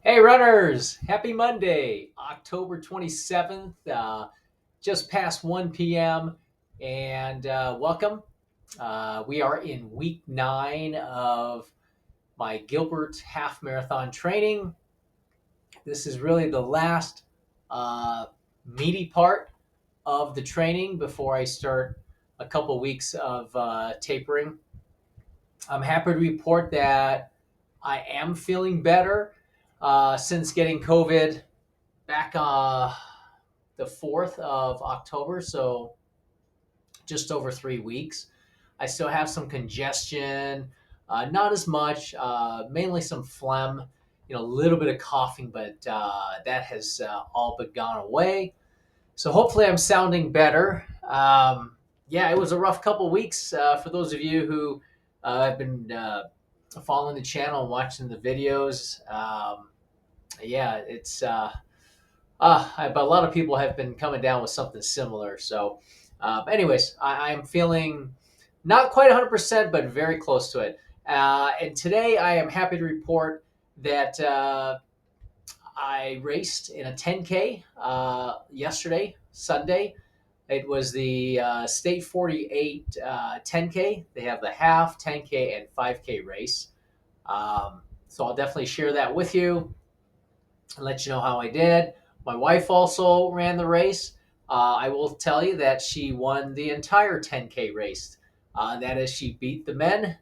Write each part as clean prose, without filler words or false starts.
Hey runners, happy Monday, October 27th, just past 1 p.m. and welcome. We are in week 9 of my Gilbert half marathon training. This is really the last uh, meaty part of the training before I start a couple weeks of tapering. I'm happy to report that I am feeling better since getting COVID back the 4th of October, so just over 3 weeks. I still have some congestion, not as much, mainly some phlegm, a little bit of coughing, but that has all but gone away. So hopefully I'm sounding better. Yeah, it was a rough couple weeks for those of you who have been following the channel and watching the videos. Yeah, it's but a lot of people have been coming down with something similar. So, anyways, I'm feeling not quite 100%, but very close to it. And today I am happy to report that I raced in a 10K yesterday, Sunday. It was the State 48 10K. They have the half, 10K, and 5K race. So I'll definitely share that with you and let you know how I did. My wife also ran the race. I will tell you that she won the entire 10K race. That is, she beat the men.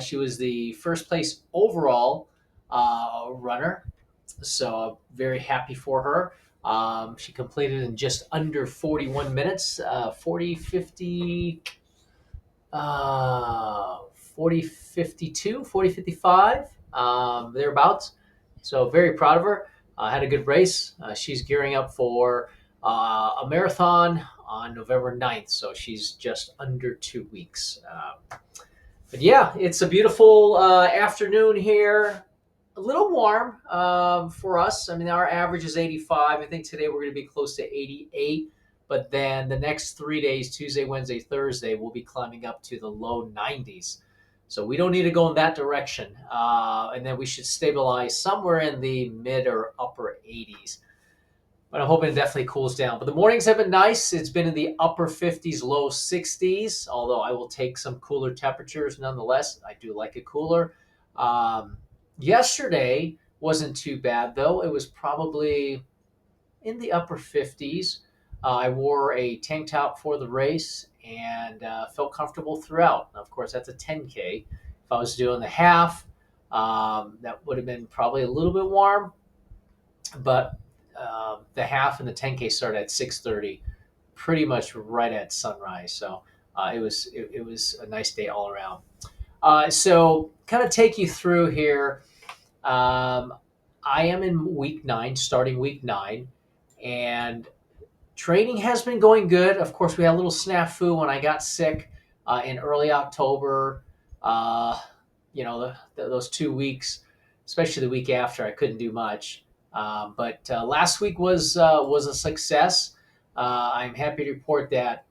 She was the first place overall runner. So I'm very happy for her. She completed in just under 41 minutes, 40, 50, 40, 52, 40, 55, thereabouts. So very proud of her. Had a good race. She's gearing up for a marathon on November 9th. So she's just under 2 weeks. But yeah, it's a beautiful afternoon here. A little warm for us. I mean, our average is 85. I think today we're going to be close to 88. But then the next 3 days, Tuesday, Wednesday, Thursday, we'll be climbing up to the low 90s. So we don't need to go in that direction. And then we should stabilize somewhere in the mid or upper 80s. But I'm hoping it definitely cools down. But the mornings have been nice. It's been in the upper 50s, low 60s, although I will take some cooler temperatures nonetheless. I do like it cooler. Um, Yesterday wasn't too bad, though. It was probably in the upper 50s. I wore a tank top for the race and felt comfortable throughout. Now, of course, that's a 10K. If I was doing the half, that would have been probably a little bit warm, but the half and the 10K started at 6:30, pretty much right at sunrise. So it was a nice day all around. So kind of take you through here. Um, I am in week 9, starting week 9, and training has been going good. Of course, we had a little snafu when I got sick in early October. Uh, those 2 weeks, especially the week after, I couldn't do much. But last week was a success. I'm happy to report that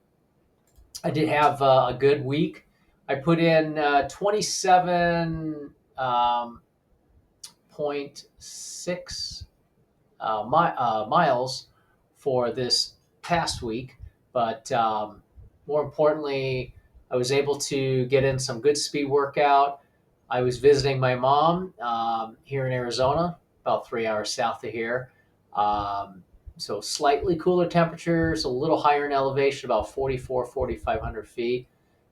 I did have a good week. I put in 27 .6 miles for this past week, but more importantly, I was able to get in some good speed workout. I was visiting my mom here in Arizona, about 3 hours south of here. So slightly cooler temperatures, a little higher in elevation, about 44, 4,500 feet.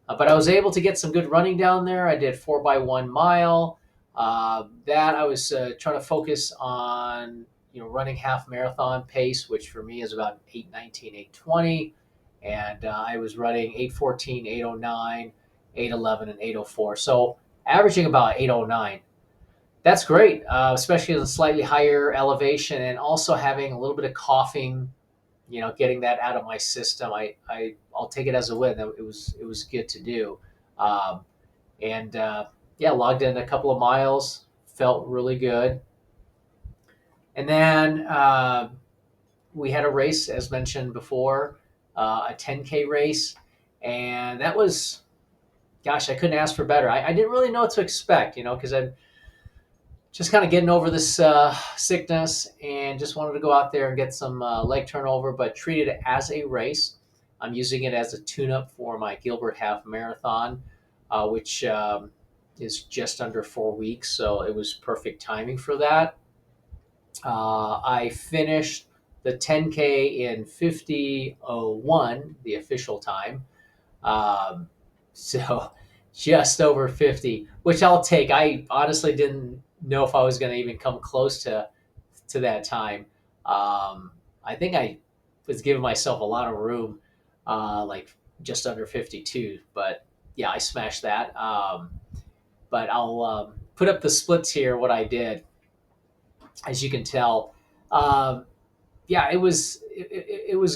But I was able to get some good running down there. I did 4x1 mile. That I was trying to focus on, running half marathon pace, which for me is about 8:19, 8:20, and I was running 8:14, 8:09, 8:11, and 8:04. So averaging about 8:09. That's great, especially at a slightly higher elevation, and also having a little bit of coughing. Getting that out of my system. I'll take it as a win. It was good to do, and yeah, logged in a couple of miles. Felt really good. And then we had a race, as mentioned before, a 10K race. And that was, gosh, I couldn't ask for better. I didn't really know what to expect, because I'm just kind of getting over this sickness and just wanted to go out there and get some leg turnover, but treat it as a race. I'm using it as a tune-up for my Gilbert Half Marathon, which is just under 4 weeks, so it was perfect timing for that. I finished the 10K in 50:01, the official time. So just over 50, which I'll take. I honestly didn't know if I was going to even come close to that time. I think I was giving myself a lot of room, like just under 52. But yeah, I smashed that. But I'll put up the splits here. What I did, as you can tell, yeah, it was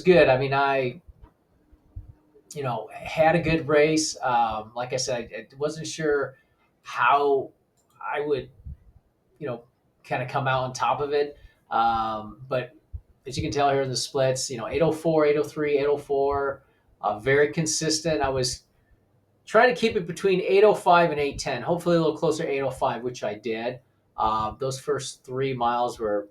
good. I mean, I had a good race. Like I said, I wasn't sure how I would, you know, kind of come out on top of it. But as you can tell here in the splits, 804, 803, 804, very consistent. I was trying to keep it between 805 and 810, hopefully a little closer to 805, which I did. Those first 3 miles were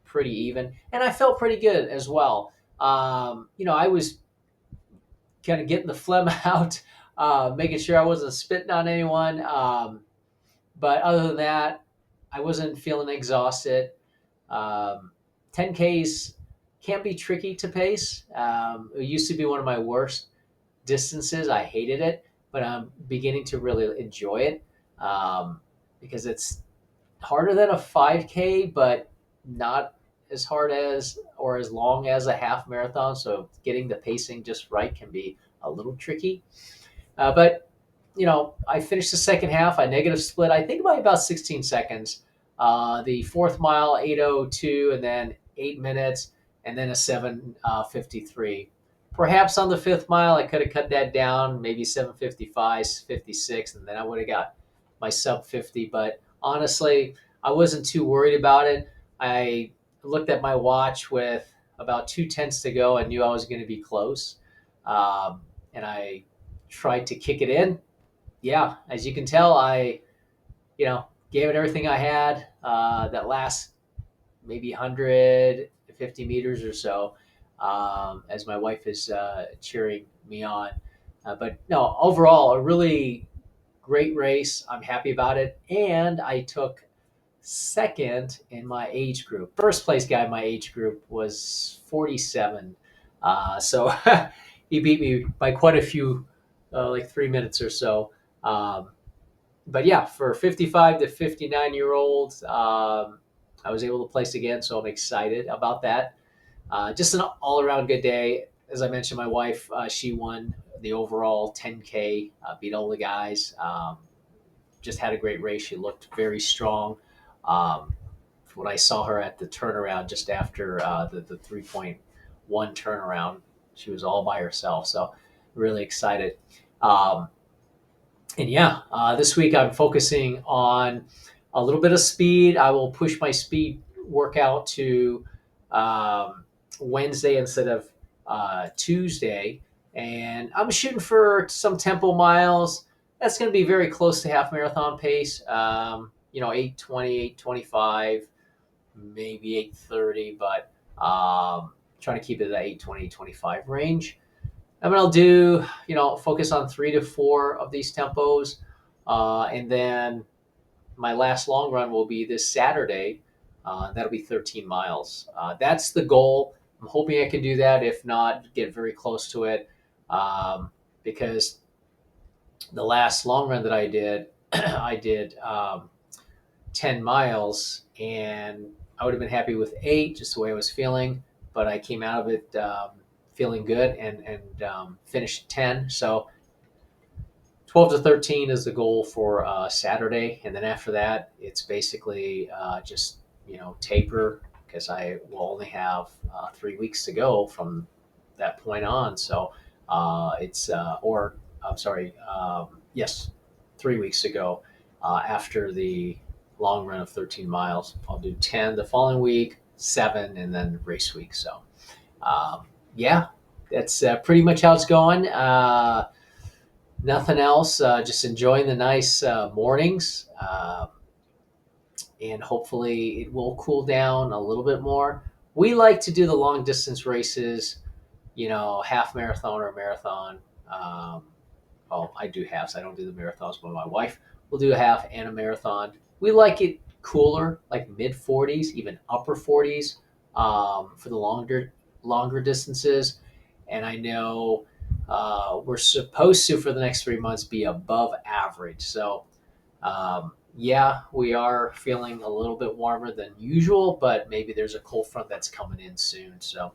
pretty even, and I felt pretty good as well. I was kind of getting the phlegm out, making sure I wasn't spitting on anyone. But other than that, I wasn't feeling exhausted. Um, 10Ks can be tricky to pace. It used to be one of my worst distances. I hated it, but I'm beginning to really enjoy it because it's harder than a 5K, but not as hard as or as long as a half marathon. So getting the pacing just right can be a little tricky. But I finished the second half. I negative split, I think, by about 16 seconds. The fourth mile, 8:02, and then 8 minutes, and then a 7:53. Perhaps on the fifth mile, I could have cut that down, maybe 7:55, 56, and then I would have got my sub 50. But honestly, I wasn't too worried about it. I looked at my watch with about 2/10 to go. I knew I was going to be close. And I tried to kick it in. Yeah, as you can tell, I gave it everything I had. That last maybe 150 meters or so, as my wife is cheering me on. But no, overall, a really great race. I'm happy about it, and I took second in my age group. First place guy in my age group was 47. So he beat me by quite a few, like 3 minutes or so. Um, but yeah, for 55 to 59-year olds, I was able to place again, so I'm excited about that. Just an all around good day. As I mentioned, my wife, she won the overall 10K, beat all the guys. Just had a great race. She looked very strong. Um, when I saw her at the turnaround just after the 3.1 turnaround, she was all by herself. So really excited. Um, and yeah, this week I'm focusing on a little bit of speed. I will push my speed workout to um, Wednesday instead of Tuesday. And I'm shooting for some tempo miles. That's going to be very close to half marathon pace. 8:20, 8:25, maybe 8:30, but trying to keep it at that 8:20, 8:25 range. And then I'll do, focus on 3 to 4 of these tempos. And then my last long run will be this Saturday. That'll be 13 miles. That's the goal. I'm hoping I can do that. If not, get very close to it. Because the last long run that I did, I did 10 miles, and I would have been happy with 8, just the way I was feeling. But I came out of it feeling good and finished 10. So 12 to 13 is the goal for Saturday, and then after that, it's basically just taper because I will only have 3 weeks to go from that point on. So or I'm sorry, yes, 3 weeks to go after the long run of 13 miles. I'll do 10 the following week, 7, and then race week. So yeah, that's pretty much how it's going. Nothing else. Just enjoying the nice mornings and hopefully it will cool down a little bit more. We like to do the long distance races, half marathon or marathon. Um, well, I do halves. I don't do the marathons, but my wife will do a half and a marathon. We like it cooler, like mid 40s, even upper 40s, for the longer distances. And I know we're supposed to, for the next 3 months, be above average. So yeah, we are feeling a little bit warmer than usual, but maybe there's a cold front that's coming in soon. So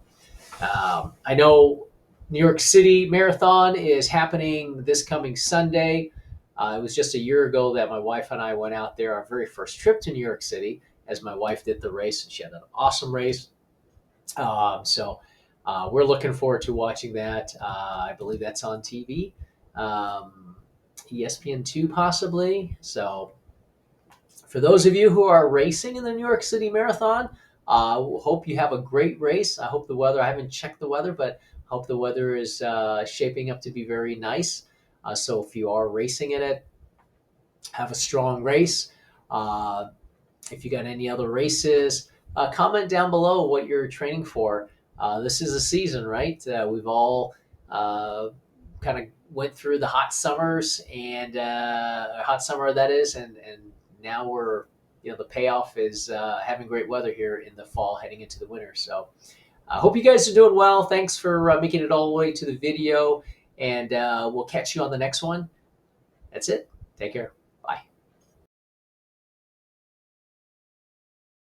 I know New York City Marathon is happening this coming Sunday. It was just a year ago that my wife and I went out there, our very first trip to New York City, as my wife did the race, and she had an awesome race. So we're looking forward to watching that. I believe that's on TV, ESPN2 possibly. So for those of you who are racing in the New York City Marathon, hope you have a great race. I hope the weather, I haven't checked the weather, but hope the weather is shaping up to be very nice. So if you are racing in it, have a strong race. Uh, if you got any other races, comment down below what you're training for. This is a season, right? We've all kind of went through the hot summers and hot summer that is, and now we're the payoff is having great weather here in the fall, heading into the winter. So I hope you guys are doing well. Thanks for making it all the way to the video, and we'll catch you on the next one. That's it. Take care.